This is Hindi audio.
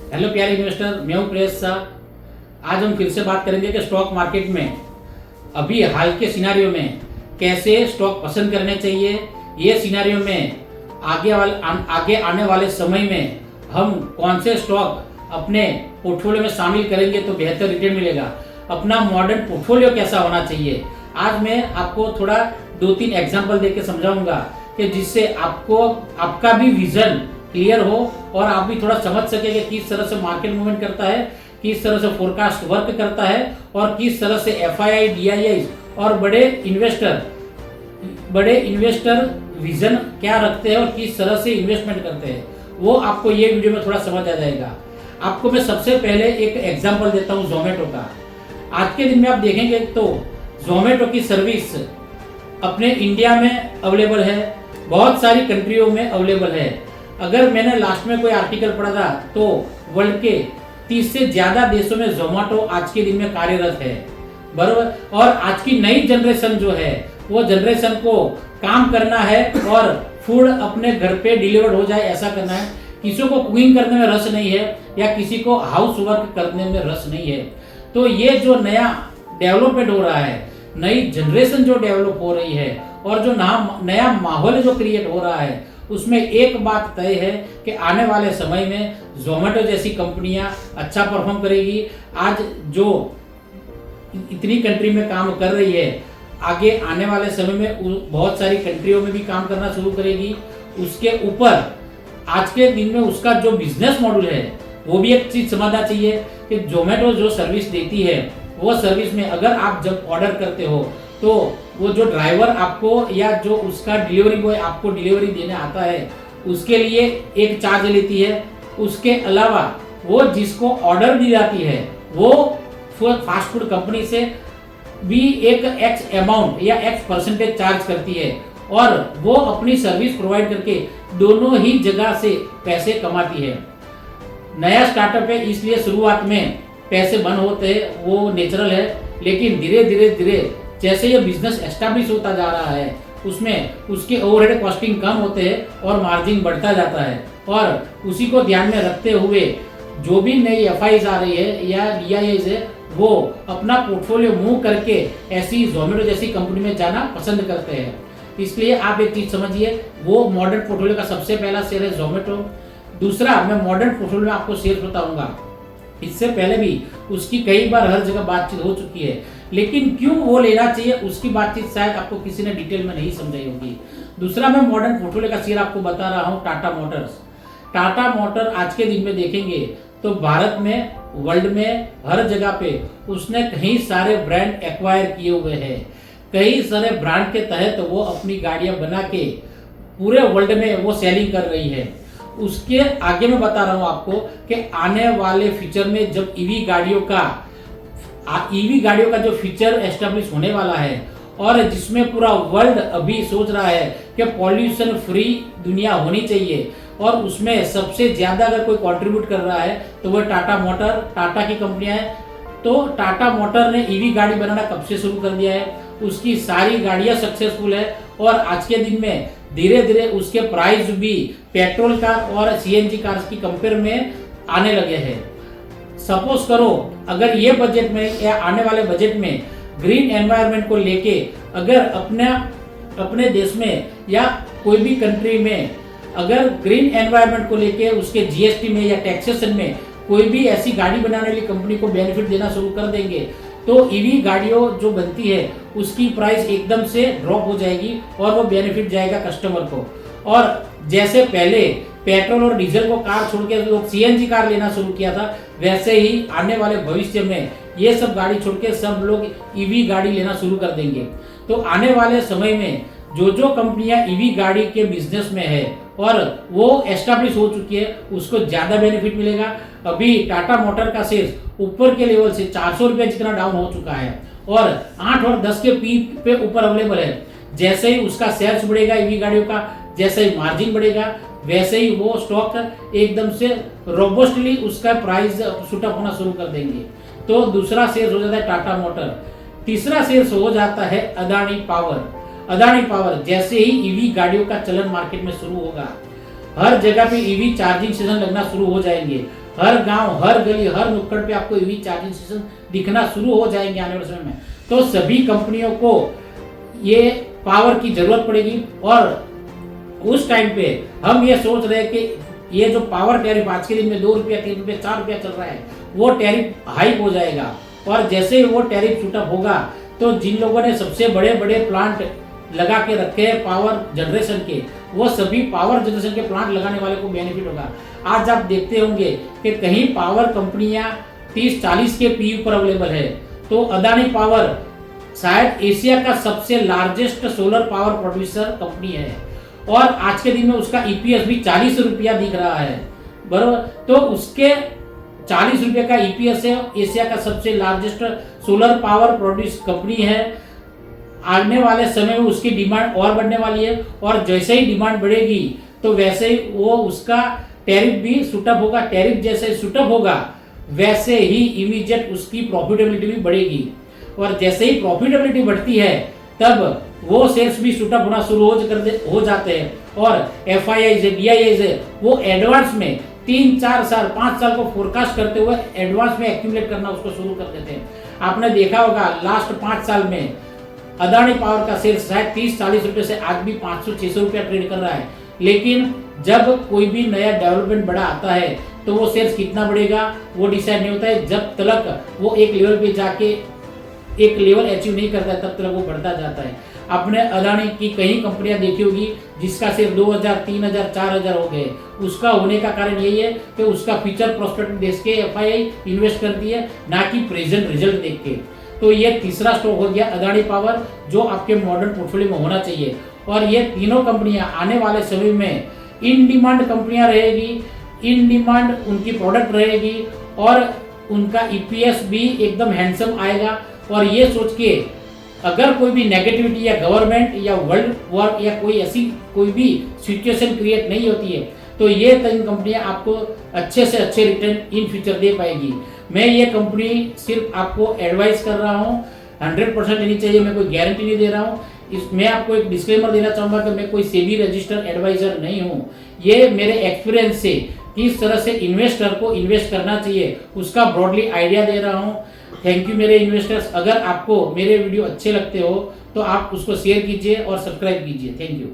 हेलो प्यारे इन्वेस्टर, मैं हूं प्रेस शाह। आज हम फिर से बात करेंगे कि स्टॉक मार्केट में अभी हाल के सिनारियो में कैसे स्टॉक पसंद करने चाहिए। ये सिनारियो में आगे आने वाले समय में हम कौन से स्टॉक अपने पोर्टफोलियो में शामिल करेंगे तो बेहतर रिटर्न मिलेगा, अपना मॉडर्न पोर्टफोलियो कैसा होना चाहिए। आज मैं आपको थोड़ा 2-3 एग्जाम्पल देके समझाऊंगा कि जिससे आपको आपका भी विजन क्लियर हो और आप भी थोड़ा समझ सके कि किस तरह से मार्केट मूवमेंट करता है, किस तरह से फोरकास्ट वर्क करता है और किस तरह से एफआईआई, डीआईआई और बड़े इन्वेस्टर विजन क्या रखते हैं और किस तरह से इन्वेस्टमेंट करते हैं, वो आपको ये वीडियो में थोड़ा समझ आ जाएगा। आपको मैं सबसे पहले एक एग्जांपल देता हूँ जोमेटो का। आज के दिन में आप देखेंगे तो जोमेटो की सर्विस अपने इंडिया में अवेलेबल है, बहुत सारी कंट्रियों में अवेलेबल है। अगर मैंने लास्ट में कोई आर्टिकल पढ़ा था तो वर्ल्ड के 30 से ज्यादा देशों में जोमेटो आज के दिन में कार्यरत है, बराबर। और आज की नई जनरेशन जो है वो जनरेशन को काम करना है और फूड अपने घर पे डिलीवर्ड हो जाए ऐसा करना है। किसी को कुकिंग करने में रस नहीं है या किसी को हाउस वर्क करने में रस नहीं है। तो ये जो नया डेवलपमेंट हो रहा है, नई जनरेशन जो डेवलप हो रही है और जो नया माहौल जो क्रिएट हो रहा है, उसमें एक बात तय है कि आने वाले समय में जोमेटो जैसी कंपनियां अच्छा परफॉर्म करेगी। आज जो इतनी कंट्री में काम कर रही है, आगे आने वाले समय में बहुत सारी कंट्रियों में भी काम करना शुरू करेगी। उसके ऊपर आज के दिन में उसका जो बिजनेस मॉडल है वो भी एक चीज समझना चाहिए कि जोमेटो जो सर्विस देती है वो सर्विस में अगर आप जब ऑर्डर करते हो तो वो जो ड्राइवर आपको या जो उसका डिलीवरी बॉय आपको डिलीवरी देने आता है उसके लिए एक चार्ज लेती है। उसके अलावा वो जिसको ऑर्डर दी जाती है वो फास्ट फूड कंपनी से भी एक एक्स अमाउंट या एक्स परसेंटेज चार्ज करती है और वो अपनी सर्विस प्रोवाइड करके दोनों ही जगह से पैसे कमाती है। नया स्टार्टअप है इसलिए शुरुआत में पैसे बंद होते हैं, वो नेचुरल है। लेकिन धीरे धीरे जैसे ये बिजनेस एस्टैब्लिश होता जा रहा है उसमें उसके ओवरहेड कॉस्टिंग कम होते हैं और मार्जिन बढ़ता जाता है। और उसी को ध्यान में रखते हुए जो भी नई एफआईज आ रही है या डीआईआईज है वो अपना पोर्टफोलियो मूव करके ऐसी जोमेटो जैसी कंपनी में जाना पसंद करते हैं। इसलिए आप एक चीज समझिए, वो मॉडर्न पोर्टफोलियो का सबसे पहला शेयर है जोमेटो। दूसरा मैं मॉडर्न पोर्टफोलियो में आपको शेयर बताऊंगा, इससे पहले भी उसकी कई बार हर जगह बातचीत हो चुकी है, लेकिन क्यों वो लेना चाहिए उसकी बातचीत शायद आपको किसी ने डिटेल में नहीं समझाई होगी। दूसरा मैं मॉडर्न पोर्टफोलियो का शेयर आपको बता रहा हूँ टाटा मोटर्स। टाटा मोटर आज के दिन में देखेंगे तो भारत में, वर्ल्ड में हर जगह पे उसने कई सारे ब्रांड एक्वायर किए हुए हैं। कई सारे ब्रांड के तहत वो अपनी गाड़ियां बना के पूरे वर्ल्ड में वो सेलिंग कर रही है। उसके आगे मैं बता रहा हूं आपको कि आने वाले फ्यूचर में जब ईवी गाड़ियों का जो फ्यूचर एस्टेब्लिश होने वाला है और जिसमें पूरा वर्ल्ड अभी सोच रहा है कि पॉल्यूशन फ्री दुनिया होनी चाहिए और उसमें सबसे ज्यादा अगर कोई कंट्रीब्यूट कर रहा है तो वो टाटा की कंपनियां है। तो टाटा मोटर ने ईवी गाड़ी बनाना कब से शुरू कर दिया है, उसकी सारी गाड़ियां सक्सेसफुल है और आज के दिन में धीरे धीरे उसके प्राइस भी पेट्रोल कार और सीएनजी कार्स की कंपेयर में आने लगे हैं। सपोज करो अगर ये बजट में या आने वाले बजट में ग्रीन एनवायरनमेंट को लेके अगर अपने देश में या कोई भी कंट्री में अगर ग्रीन एनवायरनमेंट को लेके उसके जीएसटी में या टैक्सेशन में कोई भी ऐसी गाड़ी बनाने वाली कंपनी को बेनिफिट देना शुरू कर देंगे तो ईवी गाड़ियों जो बनती है उसकी प्राइस एकदम से ड्रॉप हो जाएगी और वो बेनिफिट जाएगा कस्टमर को। और जैसे पहले पेट्रोल और डीजल को कार छोड़ के लोग सीएनजी कार लेना शुरू किया था, वैसे ही आने वाले भविष्य में ये सब गाड़ी छोड़ के सब लोग ईवी गाड़ी लेना शुरू कर देंगे। तो आने वाले समय में जो कंपनियां ईवी गाड़ी के बिजनेस में है और वो एस्टैब्लिश हो चुकी है उसको ज्यादा बेनिफिट मिलेगा। अभी टाटा मोटर का शेयर ऊपर के लेवल से 400 रुपये जितना डाउन हो चुका है और 8 और 10 के पीक पे ऊपर अवेलेबल है। जैसे ही उसका सेल्स बढ़ेगा ईवी गाड़ियों का, जैसे ही मार्जिन बढ़ेगा, वैसे ही वो स्टॉक एकदम से रोबस्टली उसका प्राइस शूटअप होना शुरू कर देंगे। तो दूसरा शेयर हो जाता है टाटा मोटर। तीसरा शेयर हो जाता है अदानी पावर। जैसे ही ईवी गाड़ियों का चलन मार्केट में शुरू होगा, हर जगह पे ईवी चार्जिंग स्टेशन लगना शुरू हो जाएंगे हर गांव, हर गली, हर नुक्कड़ पे आपको ईवी चार्जिंग स्टेशन दिखना शुरू हो जाएंगे आने वाले समय में। तो सभी कंपनियों को ये पावर की जरूरत पड़ेगी और उस टाइम पे हम ये सोच रहे हैं कि ये जो पावर टैरिफ आज के दिन में 2 रुपया, 3 रुपया, 4 रुपया चल रहा है, वो टैरिफ हाइक हो जाएगा। और जैसे ही वो टैरिफ छूटअप होगा तो जिन लोगों ने सबसे बड़े बड़े प्लांट लगा के रखे हैं पावर जनरेशन के, वो सभी पावर जनरेशन के प्लांट लगाने वाले को बेनिफिट होगा। आज आप देखते होंगे कि कहीं पावर कंपनियां 30-40 के पीयू पर अवेलेबल है, तो अदानी पावर शायद एशिया का सबसे largest solar power producer company है और आज के दिन में उसका ईपीएस भी 40 रुपया दिख रहा है, बराबर। तो उसके 40 रुपये का ईपीएस है, एशिया का सबसे largest solar power produce company है। आने वाले समय में उसकी डिमांड और बढ़ने वाली है और जैसे ही डिमांड बढ़ेगी तो वैसे ही वो उसका टैरिफ भी शूटअप होगा। टैरिफ जैसे शूटअप होगा वैसे ही इमीडिएट उसकी प्रॉफिटेबिलिटी भी बढ़ेगी और जैसे ही प्रॉफिटेबिलिटी बढ़ती है तब वो शेयर्स भी शूटअप होना शुरू हो जाते हैं और एफआईआई से डीआईआई से वो एडवांस में 3-4 साल 5 साल को फोरकास्ट करते हुए एडवांस में एक्यूमुलेट करना उसको शुरू कर देते हैं। आपने देखा होगा लास्ट 5 साल में अदानी पावर का शेयर शायद 30-40 रुपये से आज भी 500-600 रुपया ट्रेड कर रहा है, लेकिन जब कोई भी नया डेवलपमेंट बड़ा आता है तो वो शेयर्स कितना बढ़ेगा वो डिसाइड नहीं होता है। जब तक वो एक लेवल पे जाके एक लेवल अचीव नहीं करता है तब तक वो बढ़ता जाता है। आपने अदानी की कई कंपनियां देखी होगी जिसका सिर्फ 2000, 3000, 4000 हो गए। उसका होने का कारण यही है कि उसका फ्यूचर प्रोस्पेक्ट देख के एफआईआई इन्वेस्ट करती है, ना कि प्रेजेंट रिजल्ट देख के। तो ये तीसरा स्टॉक हो गया अदानी पावर जो आपके मॉडर्न पोर्टफोलियो में होना चाहिए। और ये तीनों कंपनियां आने वाले समय में इन डिमांड कंपनियां रहेगी, इन डिमांड उनकी प्रोडक्ट रहेगी और उनका ईपीएस भी एकदम हैंडसम आएगा। और ये सोच के अगर कोई भी नेगेटिविटी या गवर्नमेंट या वर्ल्ड वॉर या कोई ऐसी कोई भी सिचुएशन क्रिएट नहीं होती है तो ये तीन कंपनियां आपको अच्छे से अच्छे रिटर्न इन फ्यूचर दे पाएगी। मैं ये कंपनी सिर्फ आपको एडवाइस कर रहा हूँ, 100% लेनी चाहिए, मैं कोई गारंटी नहीं दे रहा हूँ। मैं आपको एक डिस्क्लेमर देना चाहूँगा कि मैं कोई सेबी रजिस्टर्ड एडवाइजर नहीं हूँ। ये मेरे एक्सपीरियंस से किस तरह से इन्वेस्टर को इन्वेस्ट करना चाहिए उसका ब्रॉडली आइडिया दे रहा हूँ। थैंक यू मेरे इन्वेस्टर्स। अगर आपको मेरे वीडियो अच्छे लगते हो तो आप उसको शेयर कीजिए और सब्सक्राइब कीजिए। Thank you.